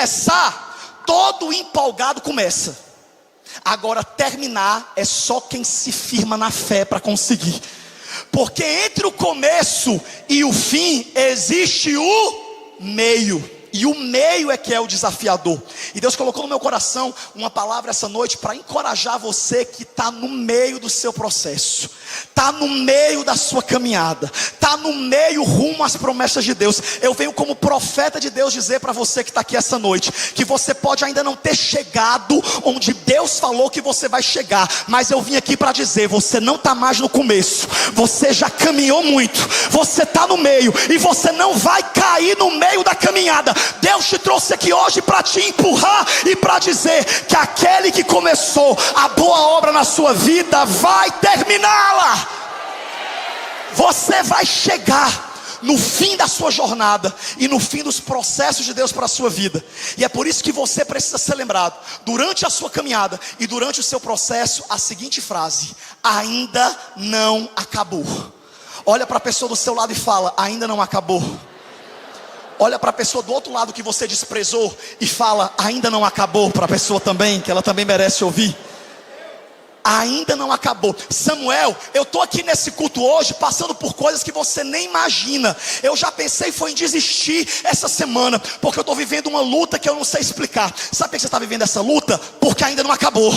Começar, todo empolgado começa. Agora terminar é só quem se firma na fé para conseguir. Porque entre o começo e o fim existe o meio. E o meio é que é o desafiador. E Deus colocou no meu coração uma palavra essa noite para encorajar você que está no meio do seu processo, está no meio da sua caminhada, está no meio rumo às promessas de Deus. Eu venho como profeta de Deus dizer para você que está aqui essa noite, que você pode ainda não ter chegado onde Deus falou que você vai chegar, mas eu vim aqui para dizer, você não está mais no começo, você já caminhou muito, você está no meio, e você não vai cair no meio da caminhada. Deus te trouxe aqui hoje para te empurrar e para dizer que aquele que começou a boa obra na sua vida vai terminá-la. Você vai chegar no fim da sua jornada e no fim dos processos de Deus para a sua vida. E é por isso que você precisa ser lembrado durante a sua caminhada e durante o seu processo a seguinte frase: ainda não acabou. Olha para a pessoa do seu lado e fala: ainda não acabou. Olha para a pessoa do outro lado que você desprezou e fala: ainda não acabou, para a pessoa também, que ela também merece ouvir. Ainda não acabou. Samuel, eu estou aqui nesse culto hoje passando por coisas que você nem imagina. Eu já pensei foi em desistir essa semana, porque eu estou vivendo uma luta que eu não sei explicar. Sabe por que você está vivendo essa luta? Porque ainda não acabou.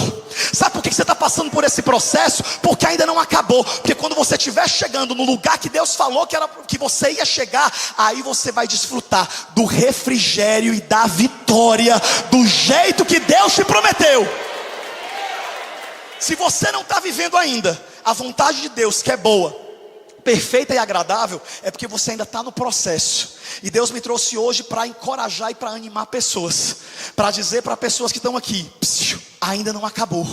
Sabe por que você está passando por esse processo? Porque ainda não acabou. Porque quando você estiver chegando no lugar que Deus falou que você ia chegar, aí você vai desfrutar do refrigério e da vitória, do jeito que Deus te prometeu. Se você não está vivendo ainda a vontade de Deus, que é boa, perfeita e agradável, é porque você ainda está no processo. E Deus me trouxe hoje para encorajar e para animar pessoas, para dizer para pessoas que estão aqui: ainda não acabou.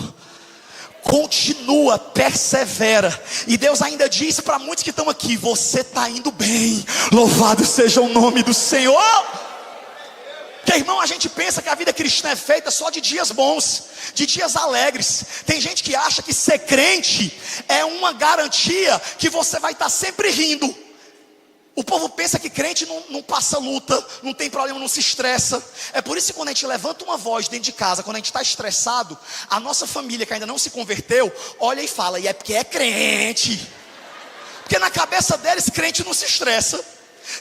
Continua, persevera. E Deus ainda diz para muitos que estão aqui: você está indo bem, louvado seja o nome do Senhor. Porque, irmão, a gente pensa que a vida cristã é feita só de dias bons, de dias alegres. Tem gente que acha que ser crente é uma garantia que você vai estar sempre rindo. O povo pensa que crente não passa luta, não tem problema, não se estressa. É por isso que quando a gente levanta uma voz dentro de casa, quando a gente está estressado, a nossa família que ainda não se converteu, olha e fala: e é porque é crente. Porque na cabeça deles, crente não se estressa,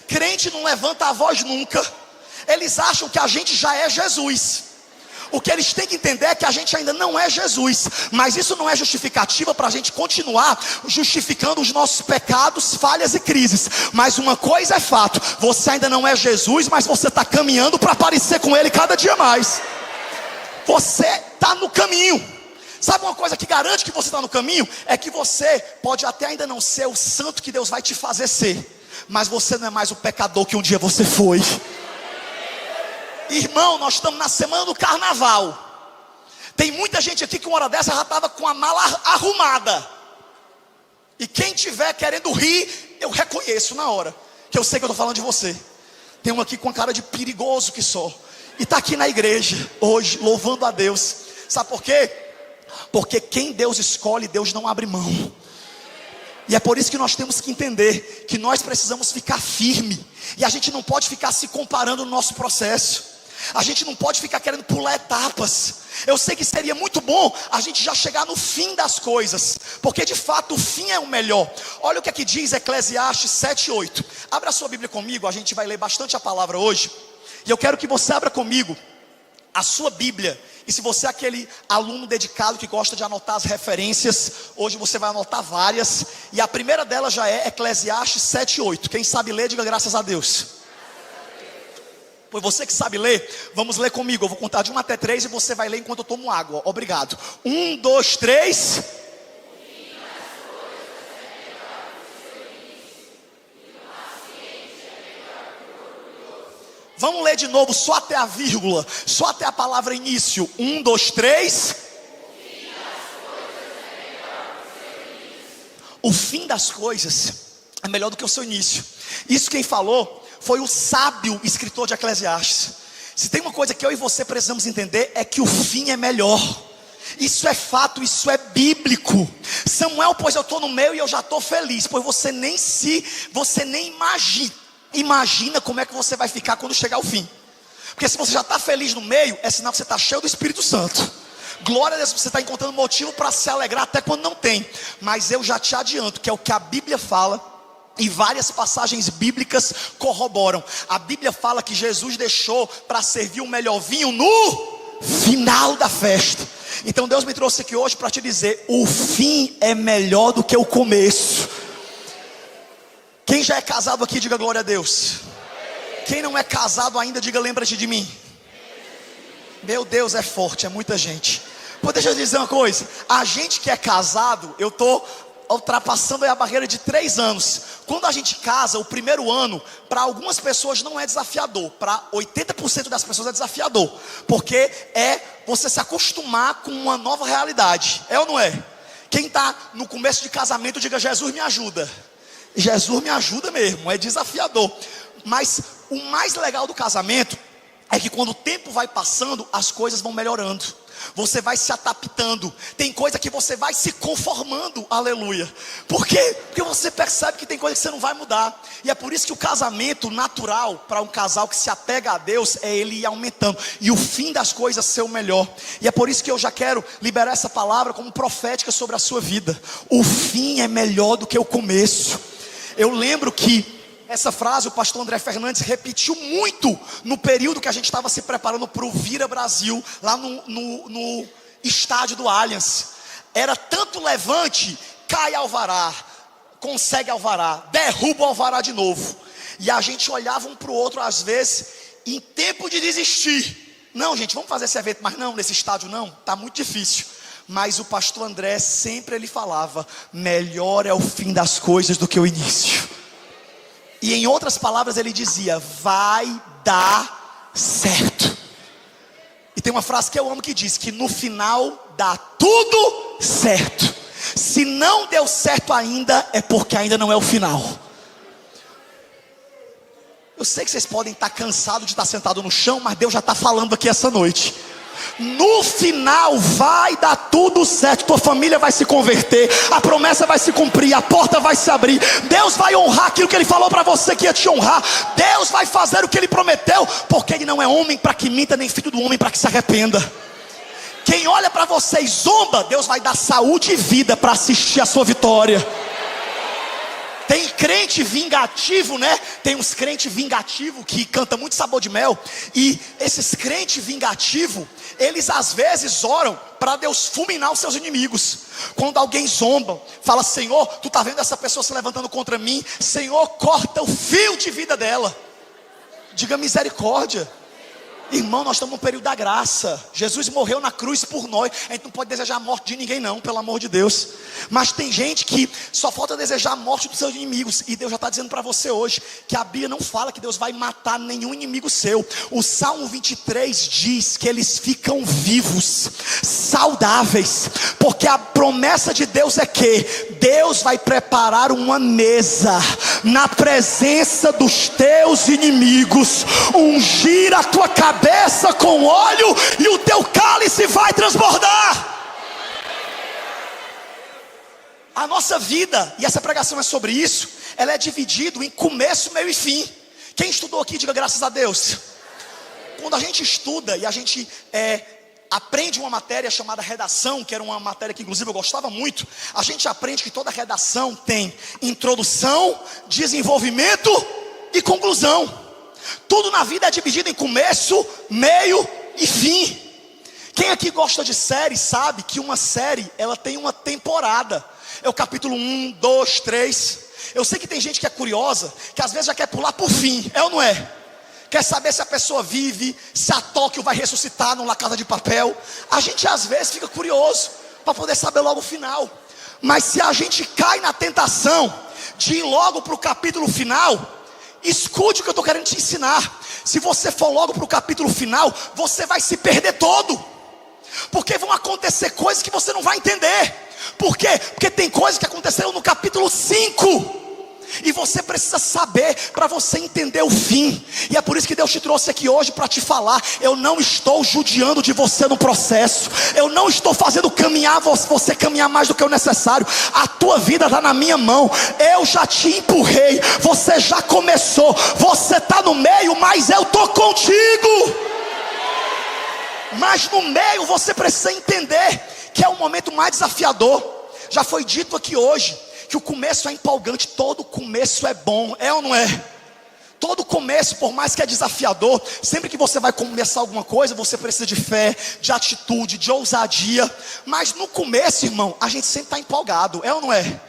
crente não levanta a voz nunca. Eles acham que a gente já é Jesus. O que eles têm que entender é que a gente ainda não é Jesus. Mas isso não é justificativa para a gente continuar justificando os nossos pecados, falhas e crises. Mas uma coisa é fato: você ainda não é Jesus, mas você está caminhando para parecer com Ele cada dia mais. Você está no caminho. Sabe uma coisa que garante que você está no caminho? É que você pode até ainda não ser o santo que Deus vai te fazer ser, mas você não é mais o pecador que um dia você foi. Irmão, nós estamos na semana do carnaval. Tem muita gente aqui que uma hora dessa já estava com a mala arrumada. E quem tiver querendo rir, eu reconheço na hora, que eu sei que eu estou falando de você. Tem um aqui com a cara de perigoso que só, e está aqui na igreja hoje, louvando a Deus. Sabe por quê? Porque quem Deus escolhe, Deus não abre mão. E é por isso que nós temos que entender que nós precisamos ficar firme. E a gente não pode ficar se comparando no nosso processo. A gente não pode ficar querendo pular etapas. Eu sei que seria muito bom a gente já chegar no fim das coisas, porque de fato o fim é o melhor. Olha o que aqui diz Eclesiastes 7:8. Abra a sua Bíblia comigo, a gente vai ler bastante a palavra hoje. E eu quero que você abra comigo a sua Bíblia. E se você é aquele aluno dedicado que gosta de anotar as referências, hoje você vai anotar várias. E a primeira delas já é Eclesiastes 7:8. Quem sabe ler, diga graças a Deus. Pois você que sabe ler, vamos ler comigo. Eu vou contar de 1 até 3 e você vai ler enquanto eu tomo água. Obrigado. 1, 2, 3. Vamos ler de novo, só até a vírgula, só até a palavra início. 1, 2, 3. O fim das coisas é melhor do que o seu início. Isso quem falou foi o sábio escritor de Eclesiastes. Se tem uma coisa que eu e você precisamos entender, é que o fim é melhor. Isso é fato, isso é bíblico. Samuel, pois eu estou no meio e eu já estou feliz. Pois você nem imagina como é que você vai ficar quando chegar o fim. Porque se você já está feliz no meio, é sinal que você está cheio do Espírito Santo. Glória a Deus, você está encontrando motivo para se alegrar até quando não tem. Mas eu já te adianto que é o que a Bíblia fala, e várias passagens bíblicas corroboram. A Bíblia fala que Jesus deixou para servir o melhor vinho no final da festa. Então Deus me trouxe aqui hoje para te dizer: o fim é melhor do que o começo. Quem já é casado aqui, diga glória a Deus. Quem não é casado ainda, diga lembra-te de mim. Meu Deus, é forte, é muita gente. Pô, deixa eu dizer uma coisa. A gente que é casado, eu estou ultrapassando a barreira de 3 anos. Quando a gente casa, o primeiro ano, para algumas pessoas não é desafiador. Para 80% das pessoas é desafiador. Porque é você se acostumar com uma nova realidade. É ou não é? Quem está no começo de casamento, diga: Jesus me ajuda. Jesus me ajuda mesmo, é desafiador. Mas o mais legal do casamento é que quando o tempo vai passando, as coisas vão melhorando. Você vai se adaptando. Tem coisa que você vai se conformando. Aleluia. Por quê? Porque você percebe que tem coisa que você não vai mudar. E é por isso que o casamento natural para um casal que se apega a Deus é ele ir aumentando e o fim das coisas ser o melhor. E é por isso que eu já quero liberar essa palavra como profética sobre a sua vida. O fim é melhor do que o começo. Eu lembro que essa frase o pastor André Fernandes repetiu muito no período que a gente estava se preparando para o Vira Brasil, lá no estádio do Allianz. Era tanto levante, cai alvará, consegue alvará, derruba o alvará de novo. E a gente olhava um para o outro às vezes, em tempo de desistir. Não, gente, vamos fazer esse evento, mas não, nesse estádio não, está muito difícil. Mas o pastor André sempre ele falava: melhor é o fim das coisas do que o início. E em outras palavras ele dizia: vai dar certo. E tem uma frase que eu amo que diz que no final dá tudo certo. Se não deu certo ainda, é porque ainda não é o final. Eu sei que vocês podem estar cansados de estar sentado no chão, mas Deus já está falando aqui essa noite. No final vai dar tudo certo. Tua família vai se converter, a promessa vai se cumprir, a porta vai se abrir. Deus vai honrar aquilo que Ele falou para você que ia te honrar. Deus vai fazer o que Ele prometeu, porque Ele não é homem para que minta, nem filho do homem para que se arrependa. Quem olha para você e zomba, Deus vai dar saúde e vida para assistir a sua vitória. Tem crente vingativo, né? Tem uns crentes vingativos que canta muito Sabor de Mel. E esses crentes vingativos, eles às vezes oram para Deus fulminar os seus inimigos. Quando alguém zomba, fala: Senhor, tu está vendo essa pessoa se levantando contra mim? Senhor, corta o fio de vida dela. Diga misericórdia. Irmão, nós estamos num período da graça. Jesus morreu na cruz por nós. A gente não pode desejar a morte de ninguém não, pelo amor de Deus. Mas tem gente que só falta desejar a morte dos seus inimigos. E Deus já está dizendo para você hoje que a Bíblia não fala que Deus vai matar nenhum inimigo seu. O Salmo 23 diz que eles ficam vivos, saudáveis. Porque a promessa de Deus é que Deus vai preparar uma mesa na presença dos teus inimigos, ungir a tua cabeça com óleo e o teu cálice vai transbordar. A nossa vida, e essa pregação é sobre isso, ela é dividida em começo, meio e fim. Quem estudou aqui, diga graças a Deus. Quando a gente estuda e a gente aprende uma matéria chamada redação, que era uma matéria que inclusive eu gostava muito, a gente aprende que toda redação tem introdução, desenvolvimento e conclusão. Tudo na vida é dividido em começo, meio e fim. Quem aqui gosta de série sabe que uma série, ela tem uma temporada. É o capítulo 1, 2, 3. Eu sei que tem gente que é curiosa, que às vezes já quer pular por fim, é ou não é? Quer saber se a pessoa vive, se a Tóquio vai ressuscitar no La Casa de Papel. A gente às vezes fica curioso para poder saber logo o final. Mas se a gente cai na tentação de ir logo para o capítulo final, escute o que eu estou querendo te ensinar. Se você for logo para o capítulo final, você vai se perder todo. Porque vão acontecer coisas que você não vai entender. Por quê? Porque tem coisas que aconteceram no capítulo 5 E você precisa saber para você entender o fim. E é por isso que Deus te trouxe aqui hoje para te falar. Eu não estou judiando de você no processo. Eu não estou fazendo você caminhar mais do que o necessário. A tua vida está na minha mão. Eu já te empurrei. Você já começou. Você está no meio, mas eu estou contigo. Mas no meio você precisa entender que é o momento mais desafiador. Já foi dito aqui hoje que o começo é empolgante. Todo começo é bom, é ou não é? Todo começo, por mais que é desafiador, sempre que você vai começar alguma coisa, você precisa de fé, de atitude, de ousadia. Mas no começo, irmão, a gente sempre está empolgado, é ou não é?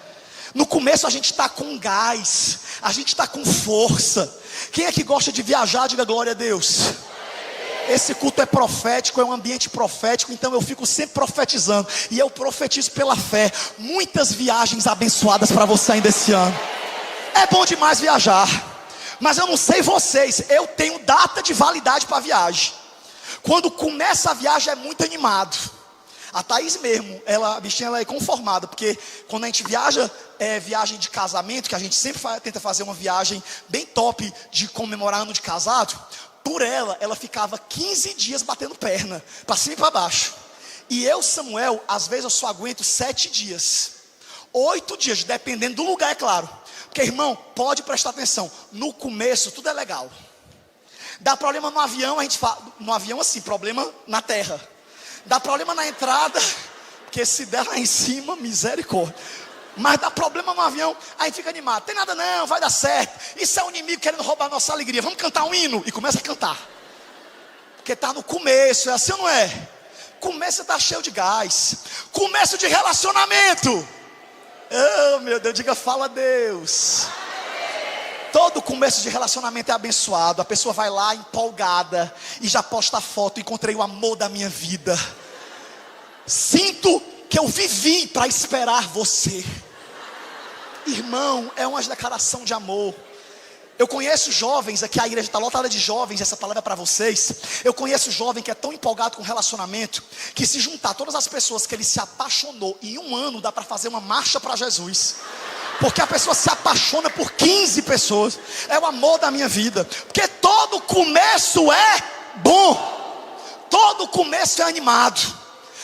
No começo a gente está com gás, a gente está com força. Quem é que gosta de viajar? Diga glória a Deus. Esse culto é profético, é um ambiente profético, então eu fico sempre profetizando. E eu profetizo pela fé muitas viagens abençoadas para você ainda esse ano. É bom demais viajar, mas eu não sei vocês, eu tenho data de validade para viagem. Quando começa a viagem é muito animado. A Thaís mesmo, a bichinha ela é conformada, porque quando a gente viaja, viagem de casamento, que a gente sempre tenta fazer uma viagem bem top de comemorar ano de casado. Por ela ficava 15 dias batendo perna, para cima e para baixo. E eu, Samuel, às vezes eu só aguento 7 dias, 8 dias, dependendo do lugar, é claro. Porque, irmão, pode prestar atenção, no começo tudo é legal. Dá problema no avião, a gente fala, no avião assim, problema na terra. Dá problema na entrada, porque se der lá em cima, misericórdia. Mas dá problema no avião, aí fica animado. Tem nada não, vai dar certo. Isso é o inimigo querendo roubar a nossa alegria. Vamos cantar um hino. E começa a cantar. Porque está no começo, é assim ou não é? Começo está cheio de gás. Começo de relacionamento. Oh meu Deus, diga fala Deus. Todo começo de relacionamento é abençoado. A pessoa vai lá empolgada e já posta a foto. Encontrei o amor da minha vida. Sinto que eu vivi para esperar você. Irmão, é uma declaração de amor. Eu conheço jovens, aqui a igreja está lotada de jovens, essa palavra é para vocês. Eu conheço jovem que é tão empolgado com relacionamento, que se juntar todas as pessoas que ele se apaixonou, em um ano dá para fazer uma marcha para Jesus. Porque a pessoa se apaixona por 15 pessoas. É o amor da minha vida. Porque todo começo é bom. Todo começo é animado.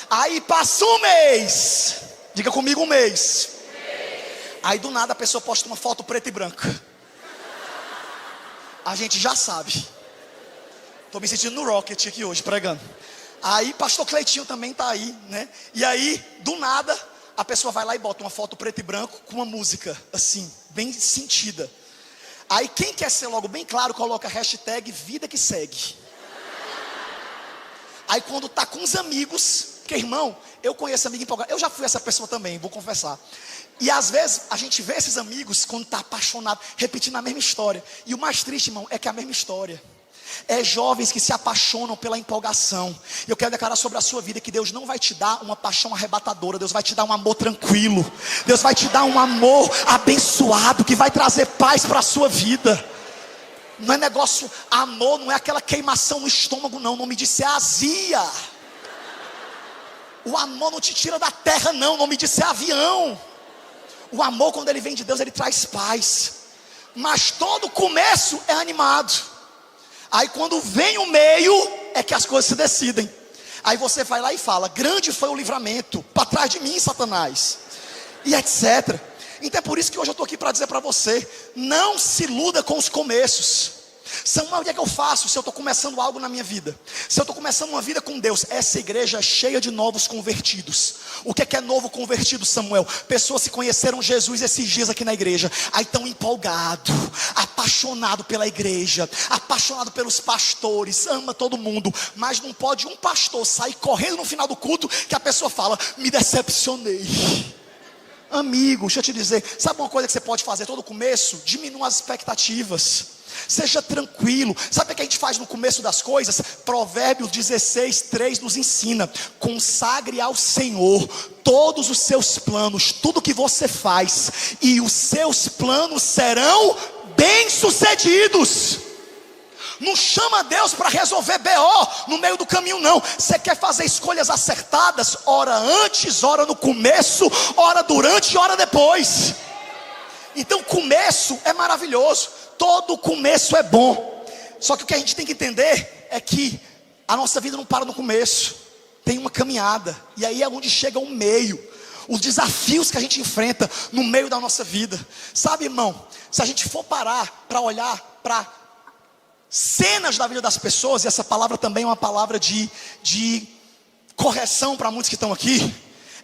Aí passa um mês. Diga comigo, um mês. Aí do nada a pessoa posta uma foto preta e branca. A gente já sabe. Estou me sentindo no Rocket aqui hoje pregando. Aí pastor Cleitinho também está aí, né? E aí do nada a pessoa vai lá e bota uma foto preto e branco com uma música assim, bem sentida. Aí quem quer ser logo bem claro, coloca a hashtag vida que segue. Aí quando tá com os amigos, porque irmão, eu conheço amigo empolgado, eu já fui essa pessoa também, vou confessar. E às vezes a gente vê esses amigos quando tá apaixonado, repetindo a mesma história. E o mais triste, irmão, é que é a mesma história. É jovens que se apaixonam pela empolgação. Eu quero declarar sobre a sua vida que Deus não vai te dar uma paixão arrebatadora. Deus vai te dar um amor tranquilo. Deus vai te dar um amor abençoado que vai trazer paz para a sua vida. Não é negócio, amor não é aquela queimação no estômago não. O nome disso é azia. O amor não te tira da terra não. O nome disso é avião. O amor, quando ele vem de Deus, ele traz paz. Mas todo começo é animado. Aí quando vem o meio, é que as coisas se decidem. Aí você vai lá e fala, grande foi o livramento, para trás de mim, Satanás. E etc. Então é por isso que hoje eu estou aqui para dizer para você, não se iluda com os começos. Samuel, o que é que eu faço se eu estou começando algo na minha vida? Se eu estou começando uma vida com Deus, essa igreja é cheia de novos convertidos. O que é novo convertido, Samuel? Pessoas que conheceram Jesus esses dias aqui na igreja. Aí estão empolgados, apaixonados pela igreja, apaixonados pelos pastores, ama todo mundo. Mas não pode um pastor sair correndo no final do culto que a pessoa fala, me decepcionei. Amigo, deixa eu te dizer, sabe uma coisa que você pode fazer todo começo? Diminua as expectativas. Seja tranquilo. Sabe o que a gente faz no começo das coisas? Provérbios 16:3 nos ensina: consagre ao Senhor todos os seus planos, tudo que você faz, e os seus planos serão bem-sucedidos. Não chama Deus para resolver BO no meio do caminho não. Você quer fazer escolhas acertadas? Ora antes, ora no começo, ora durante e ora depois. Então começo é maravilhoso, todo começo é bom. Só que o que a gente tem que entender é que a nossa vida não para no começo, tem uma caminhada, e aí é onde chega o meio, os desafios que a gente enfrenta no meio da nossa vida. Sabe, irmão, se a gente for parar para olhar para cenas da vida das pessoas, e essa palavra também é uma palavra de correção para muitos que estão aqui,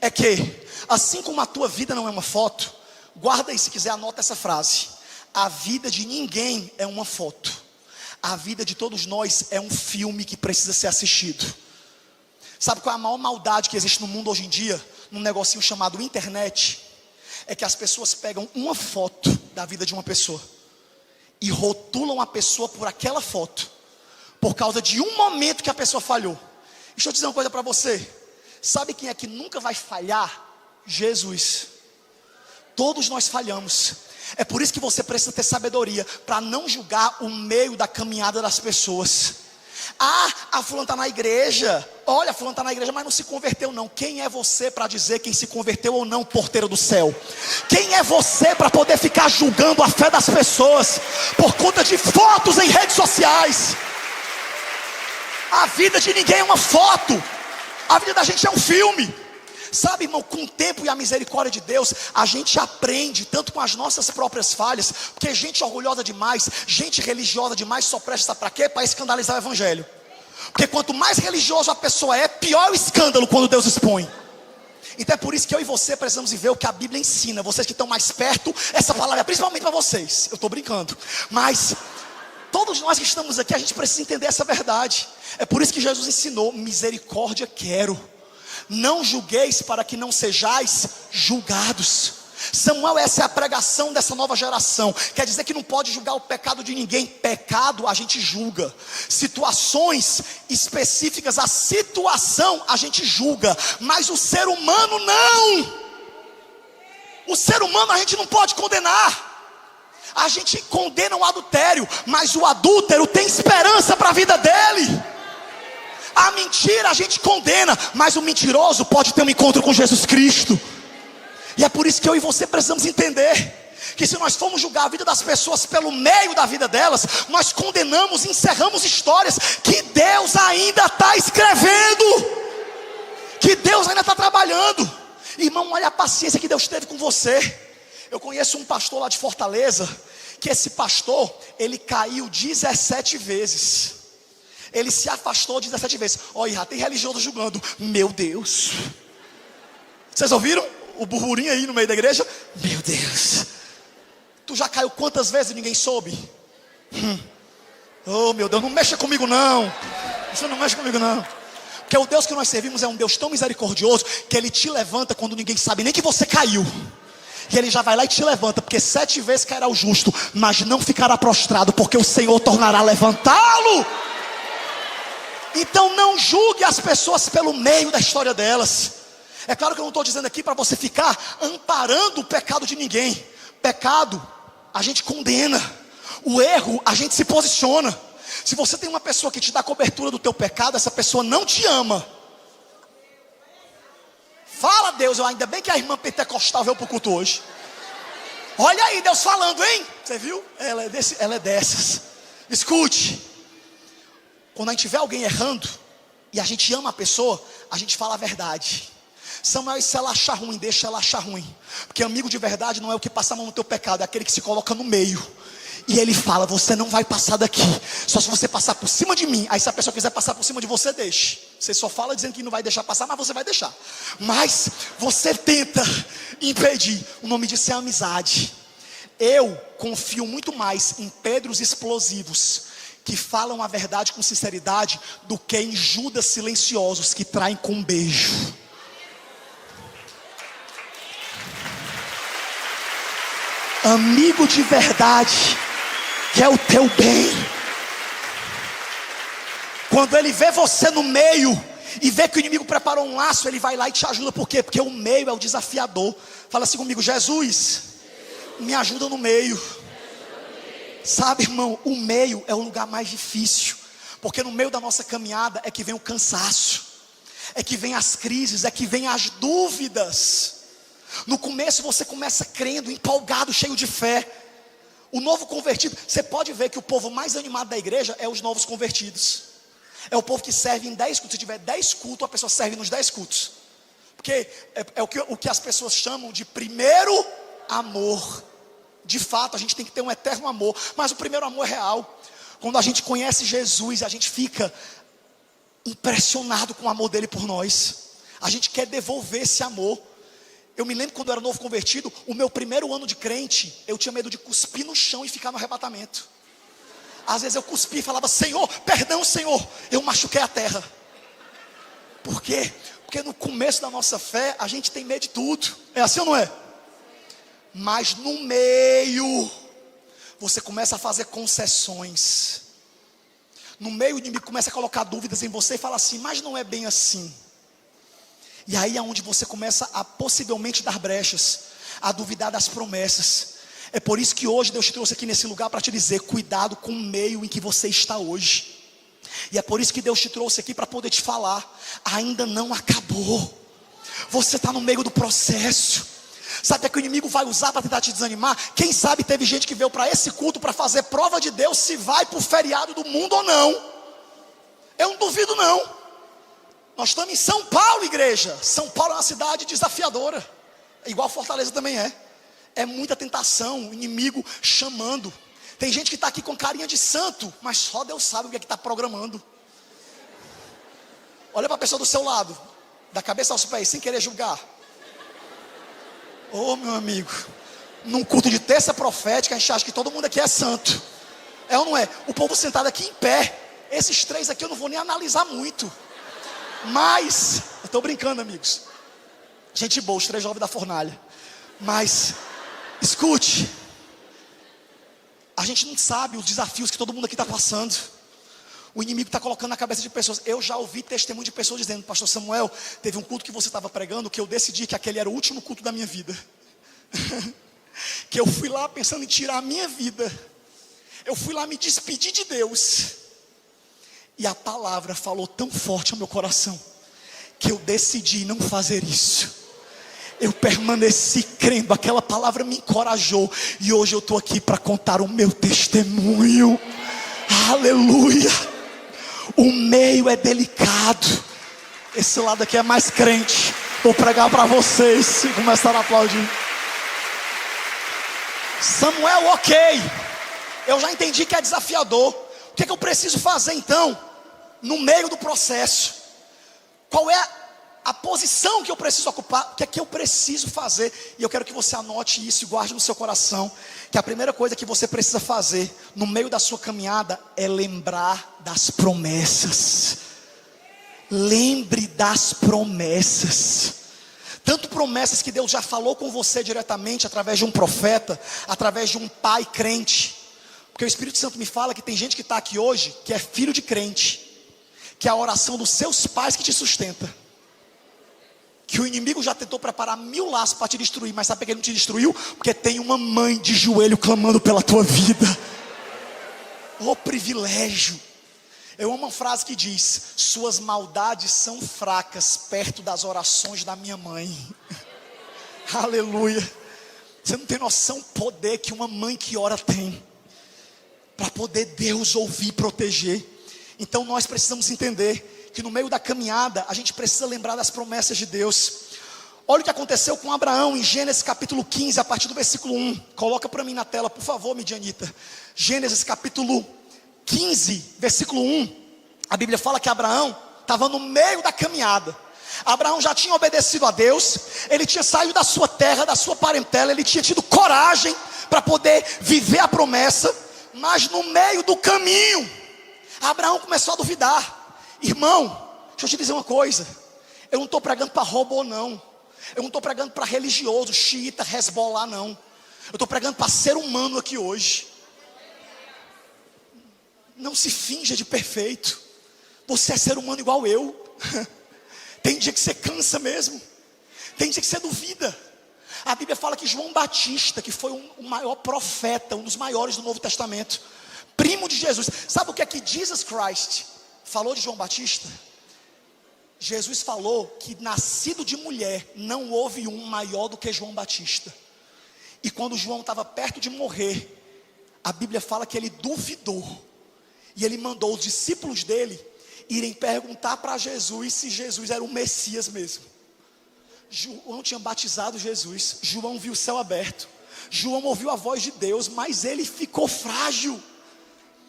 é que assim como a tua vida não é uma foto, guarda aí, se quiser anota essa frase: a vida de ninguém é uma foto, a vida de todos nós é um filme que precisa ser assistido. Sabe qual é a maior maldade que existe no mundo hoje em dia, num negocinho chamado internet? É que as pessoas pegam uma foto da vida de uma pessoa e rotulam a pessoa por aquela foto, por causa de um momento que a pessoa falhou. Deixa eu dizer uma coisa para você: sabe quem é que nunca vai falhar? Jesus. Todos nós falhamos. É por isso que você precisa ter sabedoria para não julgar o meio da caminhada das pessoas. A fulana está na igreja. Olha, a fulana está na igreja, mas não se converteu não. Quem é você para dizer quem se converteu ou não, porteiro do céu? Quem é você para poder ficar julgando a fé das pessoas por conta de fotos em redes sociais? A vida de ninguém é uma foto, a vida da gente é um filme. Sabe, irmão, com o tempo e a misericórdia de Deus, a gente aprende tanto com as nossas próprias falhas, porque gente orgulhosa demais, gente religiosa demais só presta para quê? Para escandalizar o evangelho. Porque quanto mais religioso a pessoa é, pior o escândalo quando Deus expõe. Então é por isso que eu e você precisamos ver o que a Bíblia ensina. Vocês que estão mais perto, essa palavra é principalmente para vocês. Eu estou brincando, mas todos nós que estamos aqui, a gente precisa entender essa verdade. É por isso que Jesus ensinou: misericórdia quero, não julgueis para que não sejais julgados. Samuel, essa é a pregação dessa nova geração. Quer dizer que não pode julgar o pecado de ninguém. Pecado a gente julga, situações específicas, a situação a gente julga, mas o ser humano não. O ser humano a gente não pode condenar. A gente condena o adultério, mas o adúltero tem esperança para a vida dele. A mentira a gente condena, mas o mentiroso pode ter um encontro com Jesus Cristo. E é por isso que eu e você precisamos entender que se nós formos julgar a vida das pessoas pelo meio da vida delas, nós condenamos e encerramos histórias que Deus ainda está escrevendo, que Deus ainda está trabalhando. Irmão, olha a paciência que Deus teve com você. Eu conheço um pastor lá de Fortaleza, que esse pastor, ele caiu 17 vezes. Ele se afastou 17 vezes. Olha, já tem religioso julgando. Meu Deus. Vocês ouviram o burburinho aí no meio da igreja? Meu Deus. Tu já caiu quantas vezes e ninguém soube? Oh meu Deus, não mexa comigo não. Você não mexe comigo não. Porque o Deus que nós servimos é um Deus tão misericordioso que Ele te levanta quando ninguém sabe nem que você caiu. E Ele já vai lá e te levanta, porque 7 vezes cairá o justo, mas não ficará prostrado, porque o Senhor tornará a levantá-lo. Então não julgue as pessoas pelo meio da história delas. É claro que eu não estou dizendo aqui para você ficar amparando o pecado de ninguém. Pecado a gente condena, o erro a gente se posiciona. Se você tem uma pessoa que te dá cobertura do teu pecado, essa pessoa não te ama. Fala Deus, ainda bem que a irmã pentecostal veio para o culto hoje. Olha aí Deus falando, hein? Você viu? Ela é dessas. Escute. Quando a gente vê alguém errando e a gente ama a pessoa, a gente fala a verdade. Samuel, se ela achar ruim, deixa ela achar ruim. Porque amigo de verdade não é o que passa a mão no teu pecado, é aquele que se coloca no meio. E ele fala: você não vai passar daqui, só se você passar por cima de mim. Aí se a pessoa quiser passar por cima de você, deixe. Você só fala dizendo que não vai deixar passar, mas você vai deixar. Mas você tenta impedir. O nome disso é amizade. Eu confio muito mais em Pedros explosivos que falam a verdade com sinceridade do que em Judas silenciosos que traem com um beijo. Amigo de verdade quer o teu bem. Quando ele vê você no meio e vê que o inimigo preparou um laço, ele vai lá e te ajuda. Por quê? Porque o meio é o desafiador. Fala assim comigo: Jesus, me ajuda no meio. Sabe, irmão, o meio é o lugar mais difícil, porque no meio da nossa caminhada é que vem o cansaço, é que vem as crises, é que vem as dúvidas. No começo você começa crendo, empolgado, cheio de fé. O novo convertido, você pode ver que o povo mais animado da igreja é os novos convertidos. É o povo que serve em 10 cultos. Se tiver 10 cultos, a pessoa serve nos 10 cultos. Porque é o que as pessoas chamam de primeiro amor. De fato, a gente tem que ter um eterno amor. Mas o primeiro amor é real. Quando a gente conhece Jesus, a gente fica impressionado com o amor dele por nós. A gente quer devolver esse amor. Eu me lembro quando eu era novo convertido, o meu primeiro ano de crente, eu tinha medo de cuspir no chão e ficar no arrebatamento. Às vezes eu cuspi e falava: Senhor, perdão Senhor, eu machuquei a terra. Por quê? Porque no começo da nossa fé, a gente tem medo de tudo. É assim ou não é? Mas no meio, você começa a fazer concessões. No meio o inimigo começa a colocar dúvidas em você e fala assim: mas não é bem assim. E aí é onde você começa a possivelmente dar brechas, a duvidar das promessas. É por isso que hoje Deus te trouxe aqui nesse lugar para te dizer: cuidado com o meio em que você está hoje. E é por isso que Deus te trouxe aqui para poder te falar: ainda não acabou. Você está no meio do processo. Sabe o que o inimigo vai usar para tentar te desanimar? Quem sabe teve gente que veio para esse culto para fazer prova de Deus se vai para o feriado do mundo ou não. Eu não duvido não. Nós estamos em São Paulo, igreja. São Paulo é uma cidade desafiadora, igual Fortaleza também é. É muita tentação, o inimigo chamando. Tem gente que está aqui com carinha de santo, mas só Deus sabe o que é que está programando. Olha para a pessoa do seu lado, da cabeça aos pés, sem querer julgar. Ô meu amigo, num culto de terça profética, a gente acha que todo mundo aqui é santo. É ou não é? O povo sentado aqui em pé. Esses três aqui eu não vou nem analisar muito. Mas, eu estou brincando, amigos. Gente boa, os 3 jovens da fornalha. Mas, escute. A gente não sabe os desafios que todo mundo aqui está passando. O inimigo está colocando na cabeça de pessoas. Eu já ouvi testemunho de pessoas dizendo: Pastor Samuel, teve um culto que você estava pregando, que eu decidi que aquele era o último culto da minha vida. Que eu fui lá pensando em tirar a minha vida. Eu fui lá me despedir de Deus. E a palavra falou tão forte ao meu coração, que eu decidi não fazer isso. Eu permaneci crendo, aquela palavra me encorajou. E hoje eu estou aqui para contar o meu testemunho. Aleluia. O meio é delicado. Esse lado aqui é mais crente. Vou pregar para vocês e começar a aplaudir. Samuel, ok, eu já entendi que é desafiador. O que é que eu preciso fazer então, no meio do processo? Qual é a posição que eu preciso ocupar? O que é que eu preciso fazer? E eu quero que você anote isso e guarde no seu coração, que a primeira coisa que você precisa fazer no meio da sua caminhada é lembrar das promessas. Lembre das promessas. Tanto promessas que Deus já falou com você diretamente, através de um profeta, através de um pai crente. Porque o Espírito Santo me fala que tem gente que está aqui hoje, que é filho de crente, que é a oração dos seus pais que te sustenta. Que o inimigo já tentou preparar 1000 laços para te destruir, mas sabe por que ele não te destruiu? Porque tem uma mãe de joelho clamando pela tua vida. Oh privilégio. Eu amo uma frase que diz: suas maldades são fracas perto das orações da minha mãe. Aleluia. Você não tem noção do poder que uma mãe que ora tem, para poder Deus ouvir e proteger. Então nós precisamos entender que no meio da caminhada a gente precisa lembrar das promessas de Deus. Olha o que aconteceu com Abraão em Gênesis capítulo 15, a partir do versículo 1. Coloca para mim na tela, por favor, Midianita. Gênesis capítulo 15, versículo 1. A Bíblia fala que Abraão estava no meio da caminhada. Abraão já tinha obedecido a Deus, ele tinha saído da sua terra, da sua parentela, ele tinha tido coragem para poder viver a promessa. Mas no meio do caminho, Abraão começou a duvidar. Irmão, deixa eu te dizer uma coisa. Eu não estou pregando para robô não. Eu não estou pregando para religioso, xiita, Hezbollah não. Eu estou pregando para ser humano aqui hoje. Não se finja de perfeito. Você é ser humano igual eu. Tem dia que você cansa mesmo. Tem dia que você duvida. A Bíblia fala que João Batista, que foi o maior profeta, um dos maiores do Novo Testamento, primo de Jesus. Sabe o que é que Jesus Christ falou de João Batista? Jesus falou que nascido de mulher não houve um maior do que João Batista. E quando João estava perto de morrer, a Bíblia fala que ele duvidou. E ele mandou os discípulos dele irem perguntar para Jesus se Jesus era o Messias mesmo. João tinha batizado Jesus. João viu o céu aberto. João ouviu a voz de Deus, mas ele ficou frágil.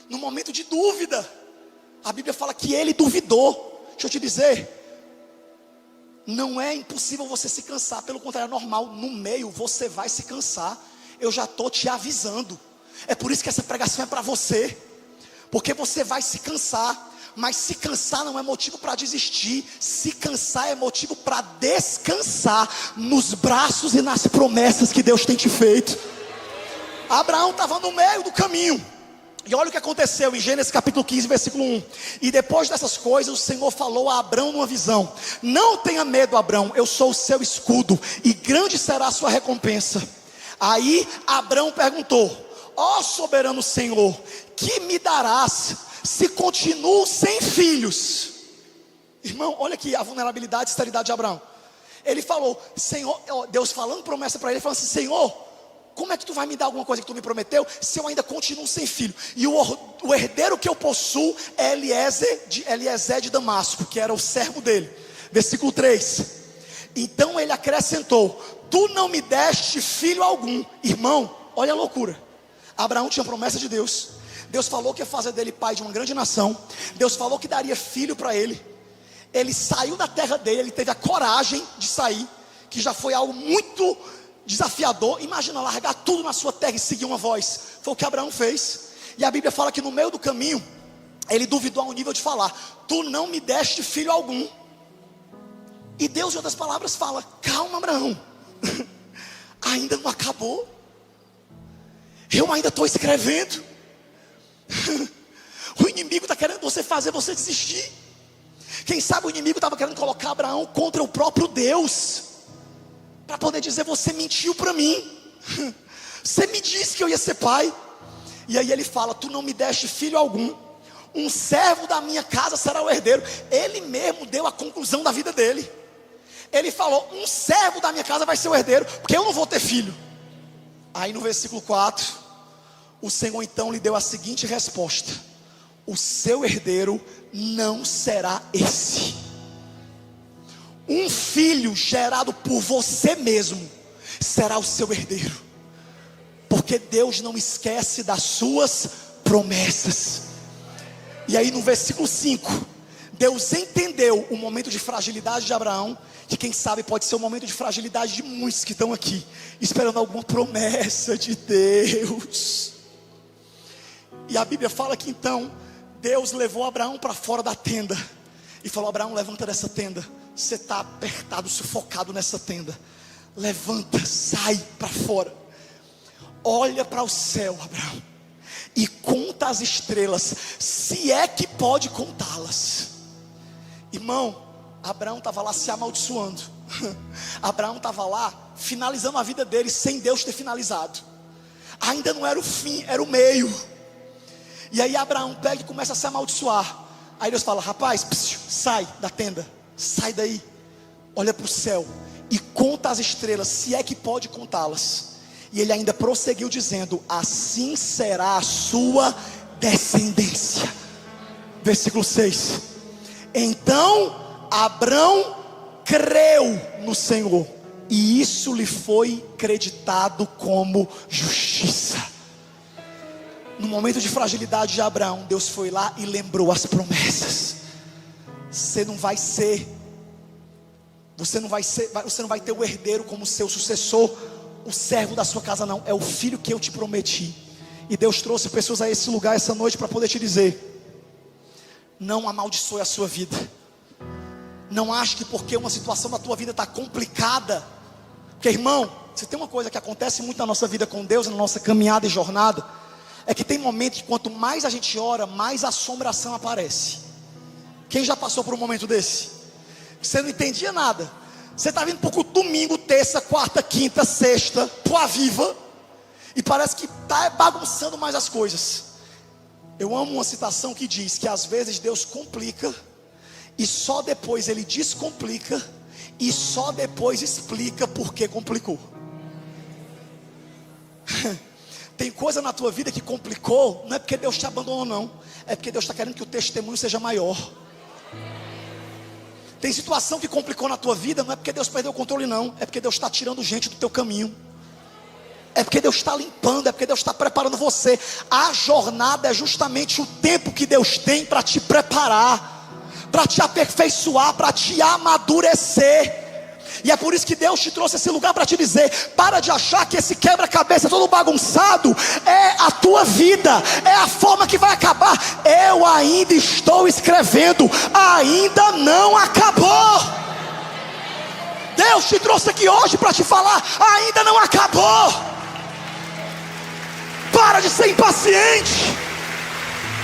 No momento de dúvida, a Bíblia fala que ele duvidou. Deixa eu te dizer, não é impossível você se cansar. Pelo contrário, é normal. No meio você vai se cansar. Eu já estou te avisando. É por isso que essa pregação é para você. Porque você vai se cansar. Mas se cansar não é motivo para desistir. Se cansar é motivo para descansar nos braços e nas promessas que Deus tem te feito. Abraão estava no meio do caminho. E olha o que aconteceu em Gênesis capítulo 15, versículo 1. E depois dessas coisas o Senhor falou a Abraão numa visão: não tenha medo, Abraão, eu sou o seu escudo, e grande será a sua recompensa. Aí Abraão perguntou: ó soberano Senhor, que me darás se continuo sem filhos? Irmão, olha aqui a vulnerabilidade e esterilidade de Abraão. Ele falou, Senhor, Deus falando promessa para ele, falando assim: Senhor, como é que tu vai me dar alguma coisa que tu me prometeu, se eu ainda continuo sem filho? E o herdeiro que eu possuo é Eliezer de Damasco, que era o servo dele. Versículo 3. Então ele acrescentou: tu não me deste filho algum. Irmão, olha a loucura. Abraão tinha promessa de Deus. Deus falou que ia fazer dele pai de uma grande nação. Deus falou que daria filho para ele. Ele saiu da terra dele, ele teve a coragem de sair, que já foi algo muito desafiador. Imagina largar tudo na sua terra e seguir uma voz. Foi o que Abraão fez. E a Bíblia fala que no meio do caminho ele duvidou ao nível de falar: tu não me deste filho algum. E Deus, em outras palavras, fala: calma, Abraão, ainda não acabou. Eu ainda estou escrevendo. O inimigo está querendo fazer você desistir. Quem sabe o inimigo estava querendo colocar Abraão contra o próprio Deus, para poder dizer: você mentiu para mim, você me disse que eu ia ser pai. E aí ele fala: tu não me deste filho algum, um servo da minha casa será o herdeiro. Ele mesmo deu a conclusão da vida dele. Ele falou: um servo da minha casa vai ser o herdeiro, porque eu não vou ter filho. Aí no versículo 4, o Senhor então lhe deu a seguinte resposta: o seu herdeiro não será esse. Um filho gerado por você mesmo será o seu herdeiro, porque Deus não esquece das suas promessas. E aí no versículo 5, Deus entendeu o momento de fragilidade de Abraão, que quem sabe pode ser o momento de fragilidade de muitos que estão aqui, esperando alguma promessa de Deus. E a Bíblia fala que então Deus levou Abraão para fora da tenda e falou: Abraão, levanta dessa tenda. Você está apertado, sufocado nessa tenda. Levanta, sai para fora. Olha para o céu, Abraão, e conta as estrelas, se é que pode contá-las. Irmão, Abraão estava lá se amaldiçoando. Abraão estava lá finalizando a vida dele sem Deus ter finalizado. Ainda não era o fim, era o meio. E aí Abraão pega e começa a se amaldiçoar. Aí Deus fala: rapaz, sai da tenda, sai daí, olha para o céu e conta as estrelas, se é que pode contá-las. E ele ainda prosseguiu dizendo: assim será a sua descendência. Versículo 6. Então Abraão creu no Senhor, e isso lhe foi creditado como justiça. No momento de fragilidade de Abraão, Deus foi lá e lembrou as promessas. Você não vai ter o herdeiro como seu sucessor, o servo da sua casa, não. É o filho que eu te prometi. E Deus trouxe pessoas a esse lugar essa noite para poder te dizer: não amaldiçoe a sua vida. Não ache que porque uma situação da tua vida está complicada. Porque, irmão, se tem uma coisa que acontece muito na nossa vida com Deus, na nossa caminhada e jornada, é que tem momentos que quanto mais a gente ora, mais assombração aparece. Quem já passou por um momento desse? Você não entendia nada. Você está vindo para o domingo, terça, quarta, quinta, sexta, pro Aviva, e parece que está bagunçando mais as coisas. Eu amo uma citação que diz que às vezes Deus complica, e só depois ele descomplica, e só depois explica por que complicou. Tem coisa na tua vida que complicou, não é porque Deus te abandonou não, é porque Deus está querendo que o testemunho seja maior. Tem situação que complicou na tua vida, não é porque Deus perdeu o controle não, é porque Deus está tirando gente do teu caminho. É porque Deus está limpando, é porque Deus está preparando você. A jornada é justamente o tempo que Deus tem para te preparar, para te aperfeiçoar, para te amadurecer. E é por isso que Deus te trouxe esse lugar para te dizer: para de achar que esse quebra-cabeça todo bagunçado é a tua vida, é a forma que vai acabar. Eu ainda estou escrevendo, ainda não acabou. Deus te trouxe aqui hoje para te falar: ainda não acabou. Para de ser impaciente,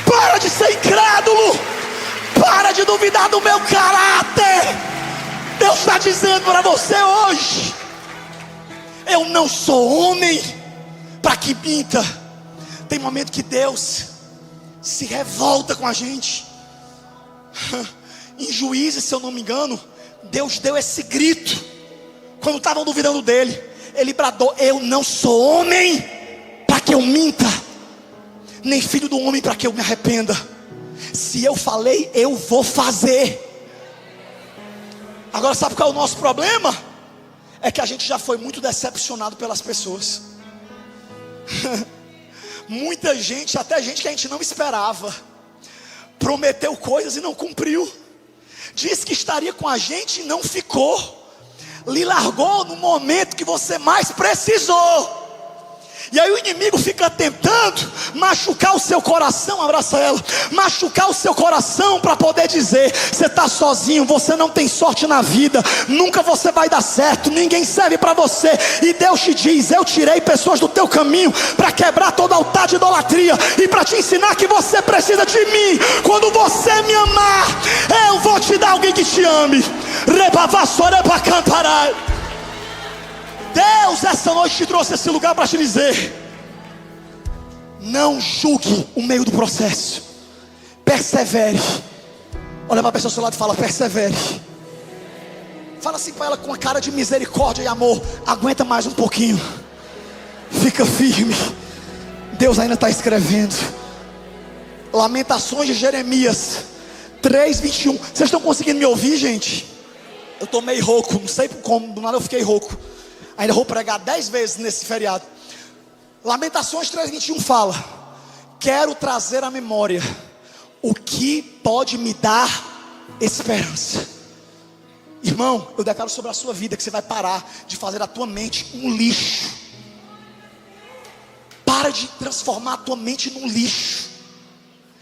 para de ser incrédulo, para de duvidar do meu caráter. Deus está dizendo para você hoje: eu não sou homem para que minta. Tem momento que Deus se revolta com a gente. Em Juízes, se eu não me engano, Deus deu esse grito quando estavam duvidando dele. Ele bradou: eu não sou homem para que eu minta, nem filho do homem para que eu me arrependa. Se eu falei, eu vou fazer. Agora sabe qual é o nosso problema? É que a gente já foi muito decepcionado pelas pessoas. Muita gente, até gente que a gente não esperava, prometeu coisas e não cumpriu. Disse que estaria com a gente e não ficou. Lhe largou no momento que você mais precisou. E aí o inimigo fica tentando machucar o seu coração. Abraça ela. Machucar o seu coração para poder dizer: você está sozinho, você não tem sorte na vida, nunca você vai dar certo, ninguém serve para você. E Deus te diz: eu tirei pessoas do teu caminho para quebrar todo altar de idolatria e para te ensinar que você precisa de mim. Quando você me amar, eu vou te dar alguém que te ame. Deus essa noite te trouxe esse lugar para te dizer: não julgue o meio do processo, persevere. Olha para a pessoa ao seu lado e fala: persevere. Fala assim para ela com a cara de misericórdia e amor: aguenta mais um pouquinho, fica firme, Deus ainda está escrevendo. Lamentações de Jeremias 3:21. Vocês estão conseguindo me ouvir, gente? Eu estou meio rouco, não sei como, do nada eu fiquei rouco. Ainda vou pregar 10 vezes nesse feriado. Lamentações 3:21 fala: quero trazer à memória o que pode me dar esperança. Irmão, eu declaro sobre a sua vida que você vai parar de fazer da tua mente um lixo. Para de transformar a tua mente num lixo,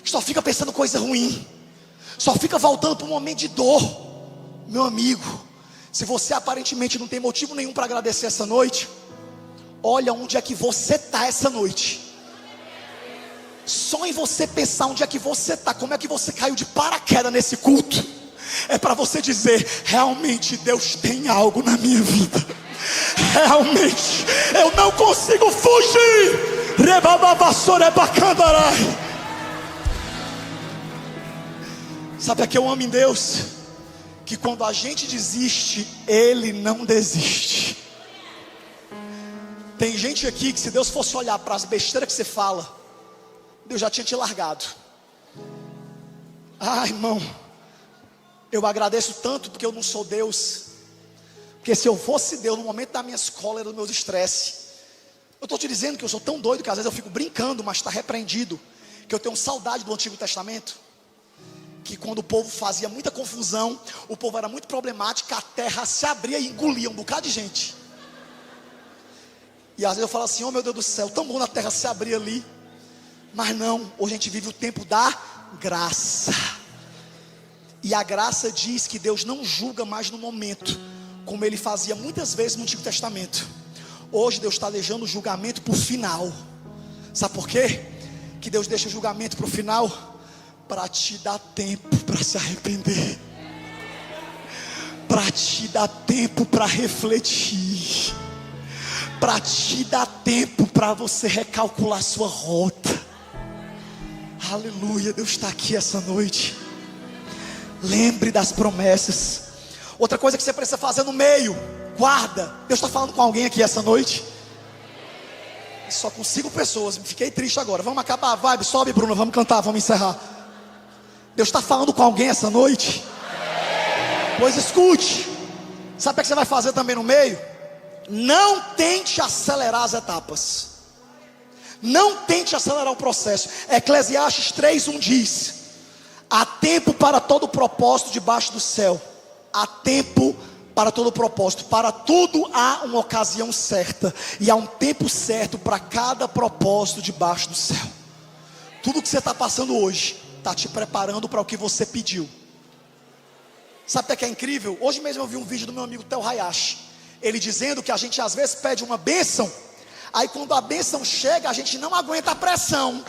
que só fica pensando coisa ruim, só fica voltando para um momento de dor. Meu amigo, se você aparentemente não tem motivo nenhum para agradecer essa noite, olha onde é que você está essa noite. Só em você pensar onde é que você está, como é que você caiu de paraquedas nesse culto, é para você dizer: realmente Deus tem algo na minha vida, realmente eu não consigo fugir. Sabe o que eu amo em Deus? Que quando a gente desiste, Ele não desiste. Tem gente aqui que, se Deus fosse olhar para as besteiras que você fala, Deus já tinha te largado. Ah, irmão, eu agradeço tanto porque eu não sou Deus. Porque se eu fosse Deus, no momento da minha escola, era do meu estresse. Eu estou te dizendo que eu sou tão doido que às vezes eu fico brincando, mas está repreendido, que eu tenho saudade do Antigo Testamento. Que quando o povo fazia muita confusão, o povo era muito problemático, a terra se abria e engolia um bocado de gente. E às vezes eu falo assim: oh meu Deus do céu, tão bom na terra se abrir ali. Mas não, hoje a gente vive o tempo da graça. E a graça diz que Deus não julga mais no momento, como Ele fazia muitas vezes no Antigo Testamento. Hoje Deus está deixando o julgamento para o final. Sabe por quê? Que Deus deixa o julgamento para o final? Para te dar tempo para se arrepender, para te dar tempo para refletir, para te dar tempo para você recalcular sua rota. Aleluia, Deus está aqui essa noite. Lembre das promessas. Outra coisa que você precisa fazer no meio, guarda. Deus está falando com alguém aqui essa noite? Só com 5 pessoas, fiquei triste agora. Vamos acabar, vibe, sobe Bruno, vamos cantar, vamos encerrar. Deus está falando com alguém essa noite? Pois escute. Sabe o que você vai fazer também no meio? Não tente acelerar as etapas. Não tente acelerar o processo. Eclesiastes 3:1 diz: há tempo para todo propósito debaixo do céu. Há tempo para todo propósito. Para tudo há uma ocasião certa. E há um tempo certo para cada propósito debaixo do céu. Tudo que você está passando hoje está te preparando para o que você pediu. Sabe o que é incrível? Hoje mesmo eu vi um vídeo do meu amigo Theo Hayashi. Ele dizendo que a gente às vezes pede uma bênção, aí quando a bênção chega, a gente não aguenta a pressão.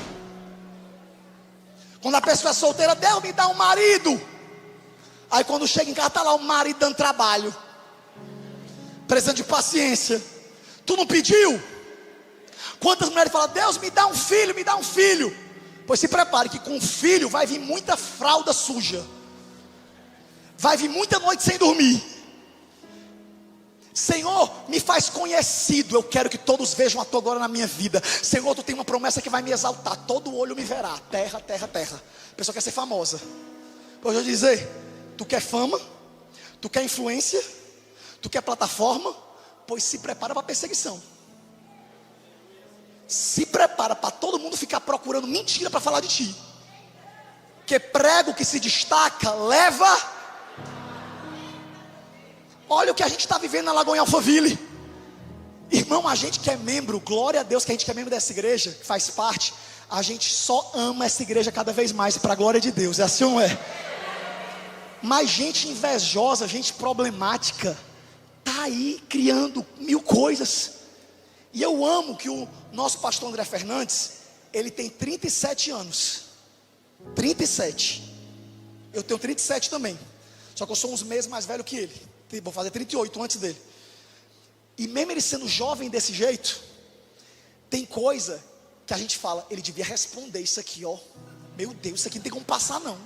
Quando a pessoa é solteira, Deus me dá um marido. Aí quando chega em casa, está lá o marido dando trabalho, precisando de paciência. Tu não pediu? Quantas mulheres falam, Deus me dá um filho, me dá um filho. Pois se prepare que com o filho vai vir muita fralda suja. Vai vir muita noite sem dormir. Senhor, me faz conhecido. Eu quero que todos vejam a tua glória na minha vida. Senhor, tu tem uma promessa que vai me exaltar. Todo olho me verá. Terra, terra, terra. A pessoa quer ser famosa. Pois eu dizer, tu quer fama? Tu quer influência? Tu quer plataforma? Pois se prepara para a perseguição. Se prepara para todo mundo ficar procurando mentira para falar de ti. Que prego que se destaca leva. Olha o que a gente está vivendo na Lagoa em Alphaville. Irmão, a gente que é membro, glória a Deus que a gente que é membro dessa igreja, que faz parte, a gente só ama essa igreja cada vez mais, para a glória de Deus, é assim ou não é? Mas gente invejosa, gente problemática, está aí criando 1000 coisas. E eu amo que o nosso pastor André Fernandes, ele tem 37 anos. 37. Eu tenho 37 também. Só que eu sou uns meses mais velho que ele. Vou fazer 38 antes dele. E mesmo ele sendo jovem desse jeito, tem coisa que a gente fala, ele devia responder isso aqui, ó. Meu Deus, isso aqui não tem como passar não.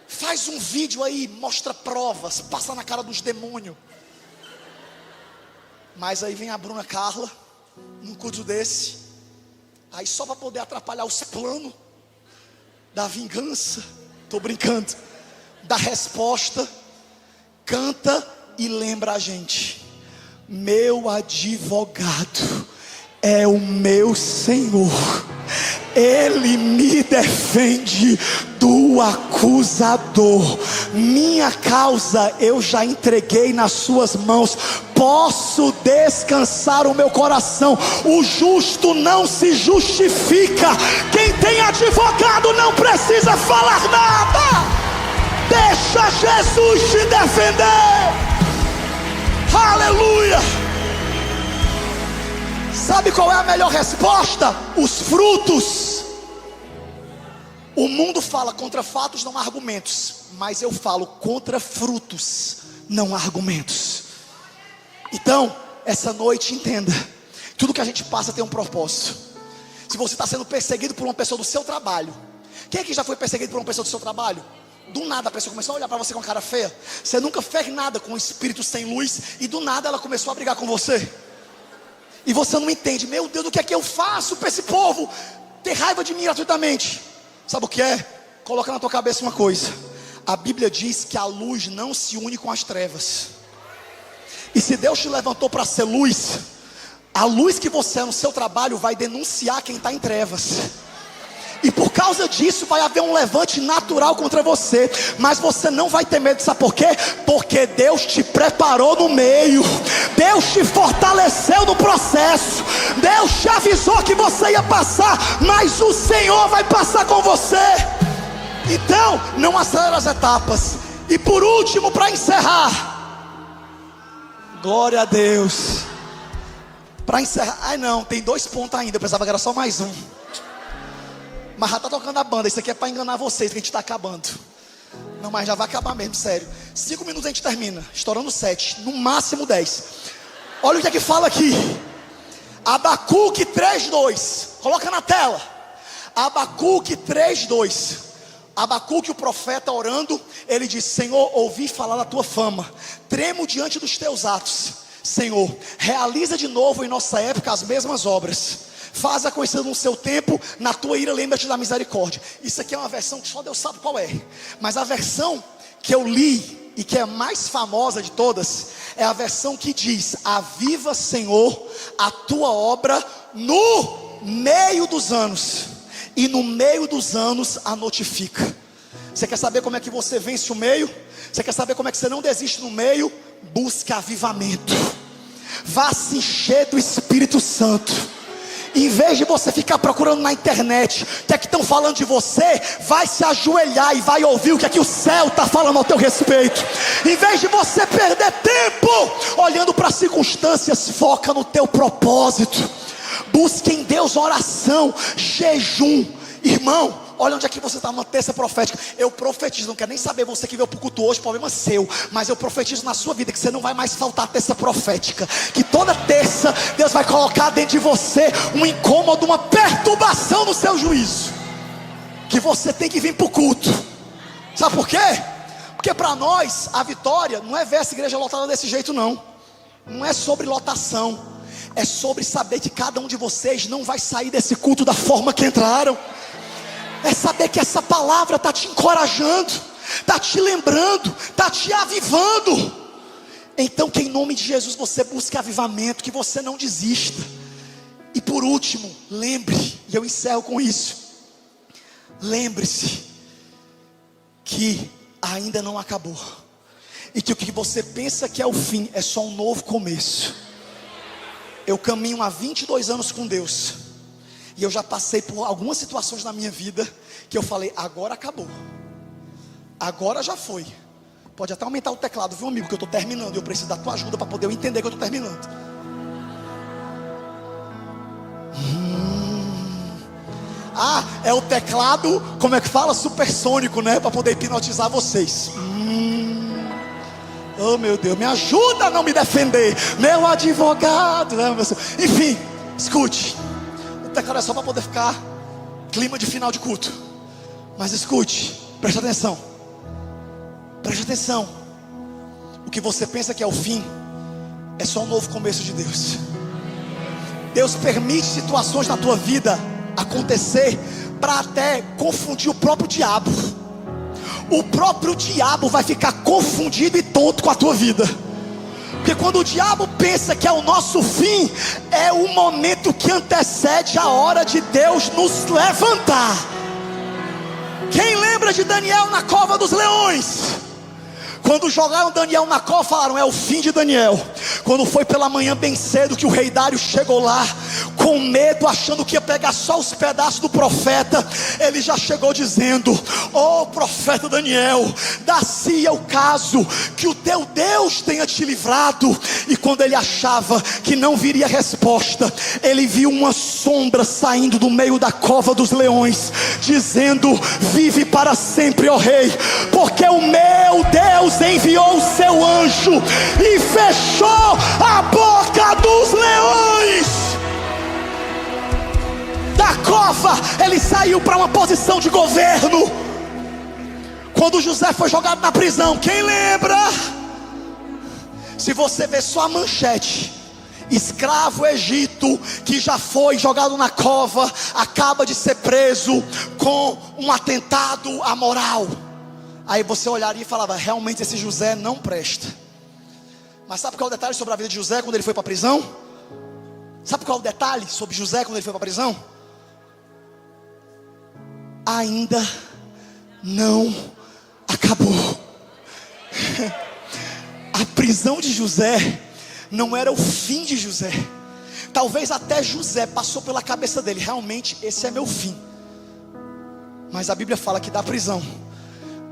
Faz um vídeo aí, mostra provas, passa na cara dos demônios. Mas aí vem a Bruna Carla, num culto desse, aí só para poder atrapalhar os planos da vingança, tô brincando, da resposta, canta e lembra a gente: meu advogado é o meu Senhor, Ele me defende do acusador, minha causa eu já entreguei nas suas mãos, posso descansar o meu coração. O justo não se justifica, quem tem advogado não precisa falar nada. Deixa Jesus te defender. Aleluia. Sabe qual é a melhor resposta? Os frutos. O mundo fala contra fatos, não há argumentos. Mas eu falo contra frutos, não há argumentos. Então, essa noite entenda: tudo que a gente passa tem um propósito. Se você está sendo perseguido por uma pessoa do seu trabalho, quem aqui já foi perseguido por uma pessoa do seu trabalho? Do nada a pessoa começou a olhar para você com a cara feia. Você nunca fez nada com o espírito sem luz, e do nada ela começou a brigar com você. E você não entende. Meu Deus, o que é que eu faço para esse povo ter raiva de mim gratuitamente? Sabe o que é? Coloca na tua cabeça uma coisa: a Bíblia diz que a luz não se une com as trevas. E se Deus te levantou para ser luz, a luz que você é no seu trabalho vai denunciar quem está em trevas. E por causa disso vai haver um levante natural contra você. Mas você não vai ter medo, sabe por quê? Porque Deus te preparou no meio. Deus te fortaleceu no processo. Deus te avisou que você ia passar, mas o Senhor vai passar com você. Então, não acelera as etapas. E por último, para encerrar, glória a Deus. Para encerrar, ai não, tem 2 pontos ainda. Eu pensava que era só mais um. Mas já está tocando a banda. Isso aqui é para enganar vocês, que a gente está acabando. Não, mas já vai acabar mesmo, sério. 5 minutos a gente termina, estourando 7, no máximo 10. Olha o que é que fala aqui. Abacuque 3:2. Coloca na tela. Abacuque 3:2. Abacuque, o profeta, orando, ele diz: Senhor, ouvi falar da tua fama, tremo diante dos teus atos. Senhor, realiza de novo em nossa época as mesmas obras, faz-a conhecida no seu tempo, na tua ira lembra-te da misericórdia. Isso aqui é uma versão que só Deus sabe qual é, mas a versão que eu li e que é mais famosa de todas é a versão que diz: aviva, Senhor, a tua obra no meio dos anos, e no meio dos anos a notifica. Você quer saber como é que você vence o meio? Você quer saber como é que você não desiste no meio? Busca avivamento, vá se encher do Espírito Santo. Em vez de você ficar procurando na internet o que é que estão falando de você, vai se ajoelhar e vai ouvir o que é que o céu está falando ao teu respeito. Em vez de você perder tempo olhando para as circunstâncias, foca no teu propósito. Busque em Deus oração, jejum. Irmão, olha onde é que você está numa terça profética. Eu profetizo, não quero nem saber você que veio para o culto hoje, problema seu, mas eu profetizo na sua vida que você não vai mais faltar terça profética. Que toda terça Deus vai colocar dentro de você um incômodo, uma perturbação no seu juízo, que você tem que vir para o culto. Sabe por quê? Porque para nós a vitória não é ver essa igreja lotada desse jeito, não. Não é sobre lotação, é sobre saber que cada um de vocês não vai sair desse culto da forma que entraram. É saber que essa palavra está te encorajando, está te lembrando, está te avivando. Então que em nome de Jesus você busque avivamento, que você não desista. E por último, lembre, e eu encerro com isso, lembre-se que ainda não acabou, e que o que você pensa que é o fim é só um novo começo. Eu caminho há 22 anos com Deus, e eu já passei por algumas situações na minha vida que eu falei: agora acabou, agora já foi. Pode até aumentar o teclado, viu, amigo, que eu estou terminando, e eu preciso da tua ajuda para poder eu entender que eu estou terminando. Ah, é o teclado, como é que fala? Supersônico, né? Para poder hipnotizar vocês. Oh meu Deus, me ajuda a não me defender, meu advogado, né, meu senhor? Enfim, escute. O teclado é só para poder ficar clima de final de culto. Mas escute, preste atenção. Preste atenção. O que você pensa que é o fim é só um novo começo de Deus. Deus permite situações na tua vida acontecer para até confundir o próprio diabo. O próprio diabo vai ficar confundido e tonto com a tua vida. Porque quando o diabo pensa que é o nosso fim, é o momento que antecede a hora de Deus nos levantar. Quem lembra de Daniel na cova dos leões? Quando jogaram Daniel na cova, falaram: é o fim de Daniel. Quando foi pela manhã bem cedo que o rei Dário chegou lá, com medo, achando que ia pegar só os pedaços do profeta, ele já chegou dizendo: ó profeta Daniel, dá-se o caso que o teu Deus tenha te livrado. E quando ele achava que não viria resposta, ele viu uma sombra saindo do meio da cova dos leões, dizendo: vive para sempre, ó rei, porque o meu Deus enviou o seu anjo e fechou a boca dos leões. Da cova ele saiu para uma posição de governo. Quando José foi jogado na prisão, quem lembra? Se você ver só a manchete: escravo Egito, que já foi jogado na cova, acaba de ser preso com um atentado à moral. Aí você olharia e falava: realmente esse José não presta. Mas sabe qual é o detalhe sobre a vida de José quando ele foi para a prisão? Sabe qual é o detalhe sobre José quando ele foi para a prisão? Ainda não acabou. A prisão de José não era o fim de José. Talvez até José passou pela cabeça dele: realmente esse é meu fim. Mas a Bíblia fala que da prisão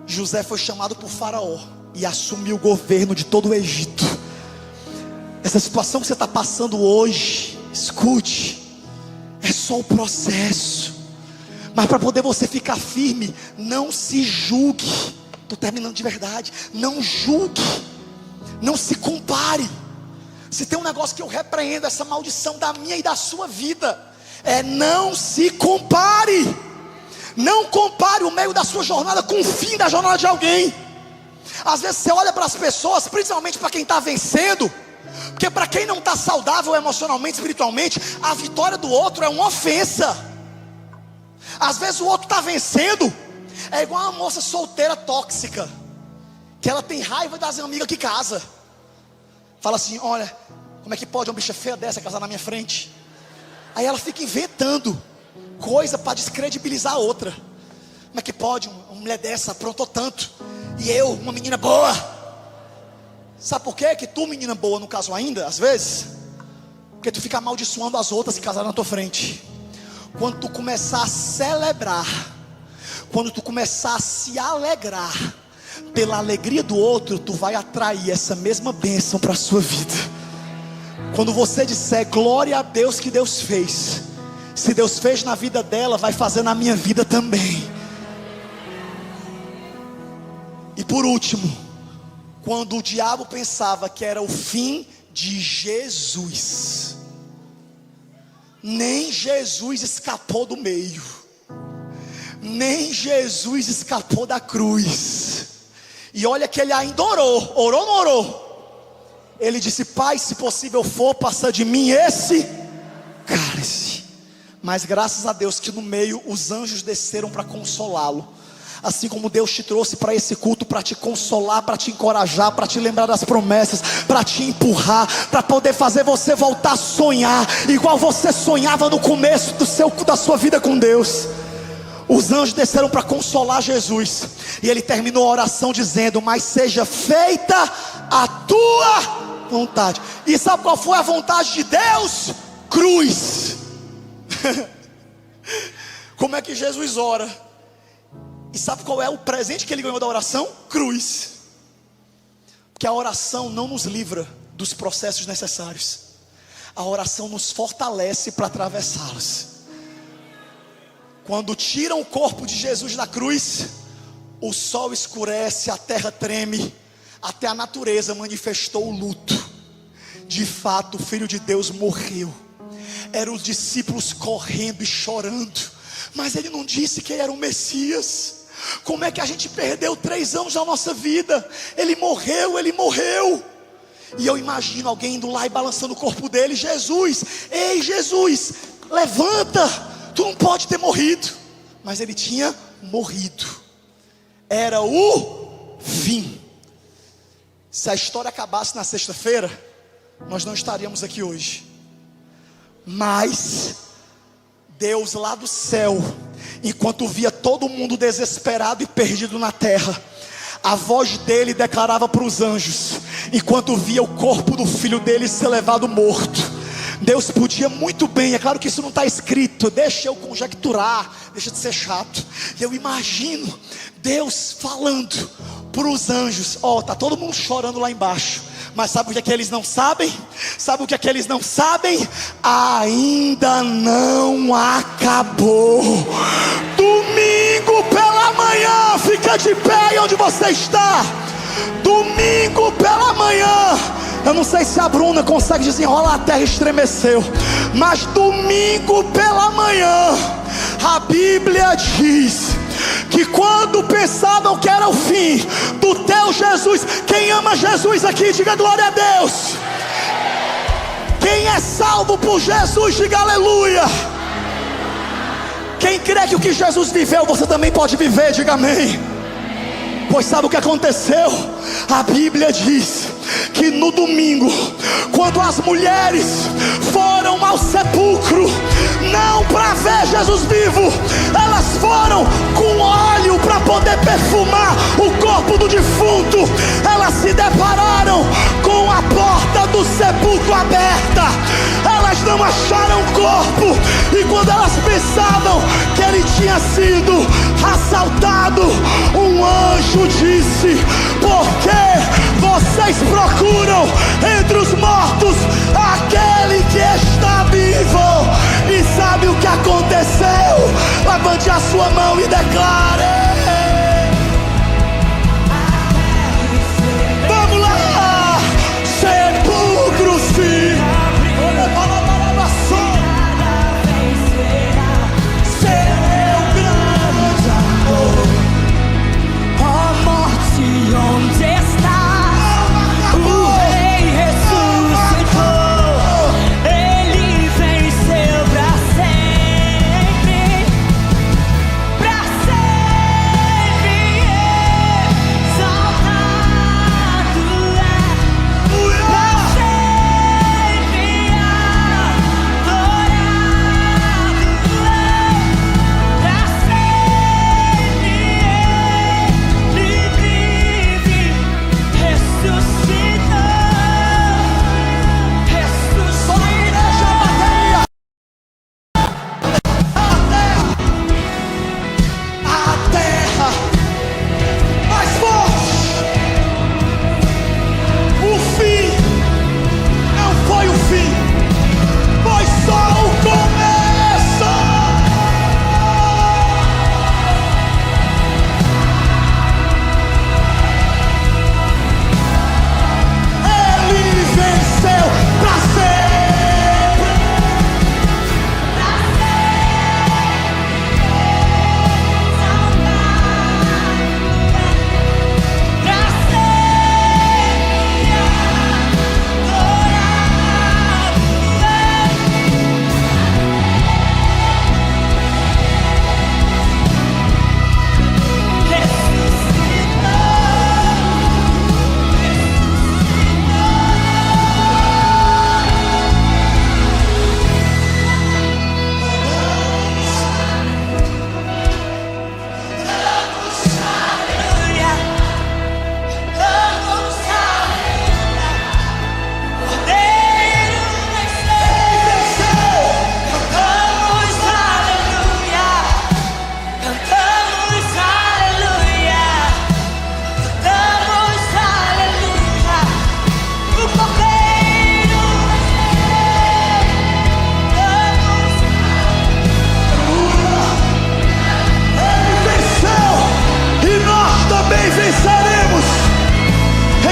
José foi chamado por Faraó e assumiu o governo de todo o Egito. Essa situação que você está passando hoje, escute, é só o processo. Mas para poder você ficar firme, não se julgue. Estou terminando de verdade. Não julgue, não se compare. Se tem um negócio que eu repreendo, essa maldição da minha e da sua vida, é: não se compare. Não compare o meio da sua jornada com o fim da jornada de alguém. Às vezes você olha para as pessoas, principalmente para quem está vencendo, porque para quem não está saudável emocionalmente, espiritualmente, a vitória do outro é uma ofensa. Às vezes o outro está vencendo, é igual uma moça solteira tóxica, que ela tem raiva das amigas que casa. Fala assim: olha, como é que pode uma bicha feia dessa casar na minha frente? Aí ela fica inventando coisa para descredibilizar a outra. Como é que pode uma mulher dessa aprontou tanto, e eu, uma menina boa? Sabe por quê? Que tu, menina boa, no caso ainda, às vezes, porque tu fica amaldiçoando as outras que casaram na tua frente. Quando tu começar a celebrar, quando tu começar a se alegrar pela alegria do outro, tu vai atrair essa mesma bênção para a sua vida. Quando você disser glória a Deus que Deus fez, se Deus fez na vida dela, vai fazer na minha vida também. E por último, quando o diabo pensava que era o fim de Jesus, nem Jesus escapou do meio, nem Jesus escapou da cruz. E olha que ele ainda orou ou não orou? Ele disse: Pai, se possível for, passa de mim esse cálice. Mas graças a Deus que no meio os anjos desceram para consolá-lo. Assim como Deus te trouxe para esse culto para te consolar, para te encorajar, para te lembrar das promessas, para te empurrar, para poder fazer você voltar a sonhar, igual você sonhava no começo da sua vida com Deus. Os anjos desceram para consolar Jesus, e ele terminou a oração dizendo: mas seja feita a tua vontade. E sabe qual foi a vontade de Deus? Cruz. Como é que Jesus ora? E sabe qual é o presente que ele ganhou da oração? Cruz. Porque a oração não nos livra dos processos necessários, a oração nos fortalece para atravessá-los. Quando tiram o corpo de Jesus da cruz, o sol escurece, a terra treme, até a natureza manifestou o luto. De fato, o Filho de Deus morreu. Eram os discípulos correndo e chorando, mas ele não disse que ele era o Messias. Como é que a gente perdeu 3 anos da nossa vida? Ele morreu, ele morreu. E eu imagino alguém indo lá e balançando o corpo dele: Jesus, ei Jesus, levanta, tu não pode ter morrido. Mas ele tinha morrido, era o fim. Se a história acabasse na sexta-feira, nós não estaríamos aqui hoje. Mas Deus lá do céu, enquanto via todo mundo desesperado e perdido na terra, a voz dele declarava para os anjos, enquanto via o corpo do filho dele ser levado morto. Deus podia muito bem, é claro que isso não está escrito, deixa eu conjecturar, deixa de ser chato. Eu imagino Deus falando para os anjos: ó, está todo mundo chorando lá embaixo, mas sabe o que é que eles não sabem? Sabe o que é que eles não sabem? Ainda não acabou. Domingo pela manhã, fica de pé aí onde você está. Domingo pela manhã, eu não sei se a Bruna consegue desenrolar, a terra estremeceu, mas domingo pela manhã, a Bíblia diz que quando pensavam que era o fim do teu Jesus, quem ama Jesus aqui, diga glória a Deus. Quem é salvo por Jesus, diga aleluia. Quem crê que o que Jesus viveu, você também pode viver, diga amém. Pois sabe o que aconteceu? A Bíblia diz que no domingo, quando as mulheres foram ao sepulcro, não para ver Jesus vivo, elas foram com óleo para poder perfumar o corpo do defunto. Elas se depararam com a porta do sepulcro aberta, elas não acharam o corpo, e quando elas pensavam que ele tinha sido assaltado, um anjo disse: por que vocês procuram entre os mortos aquele que está vivo? E sabe o que aconteceu? Levante a sua mão e declare. Vamos lá! Sepulcro se seu grande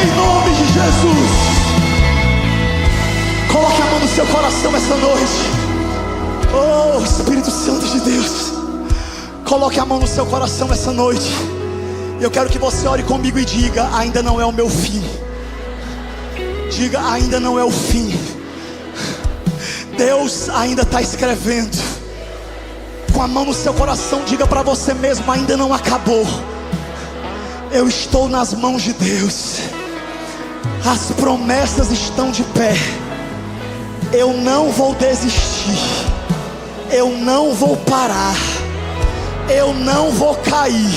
Em nome de Jesus. Coloque a mão no seu coração essa noite. Oh, Espírito Santo de Deus, coloque a mão no seu coração essa noite. Eu quero que você ore comigo e diga: ainda não é o meu fim. Diga: ainda não é o fim. Deus ainda está escrevendo. Com a mão no seu coração, diga para você mesmo: ainda não acabou. Eu estou nas mãos de Deus. As promessas estão de pé. Eu não vou desistir. Eu não vou parar. Eu não vou cair.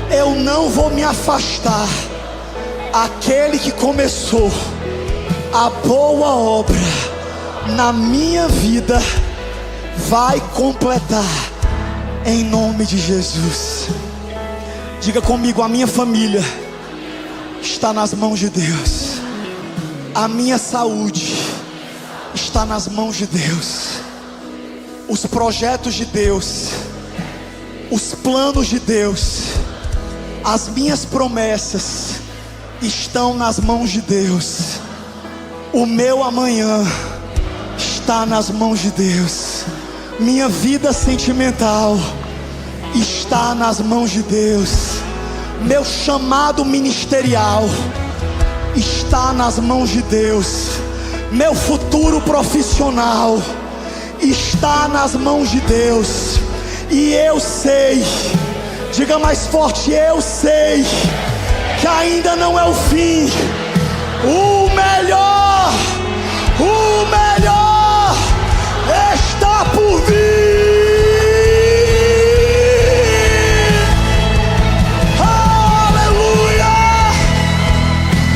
Eu não vou me afastar. Aquele que começou a boa obra na minha vida vai completar, em nome de Jesus. Diga comigo: a minha família está nas mãos de Deus. A minha saúde está nas mãos de Deus. Os projetos de Deus, os planos de Deus, as minhas promessas estão nas mãos de Deus. O meu amanhã está nas mãos de Deus. Minha vida sentimental está nas mãos de Deus. Meu chamado ministerial está nas mãos de Deus. Meu futuro profissional está nas mãos de Deus. E eu sei, diga mais forte: eu sei que ainda não é o fim. O melhor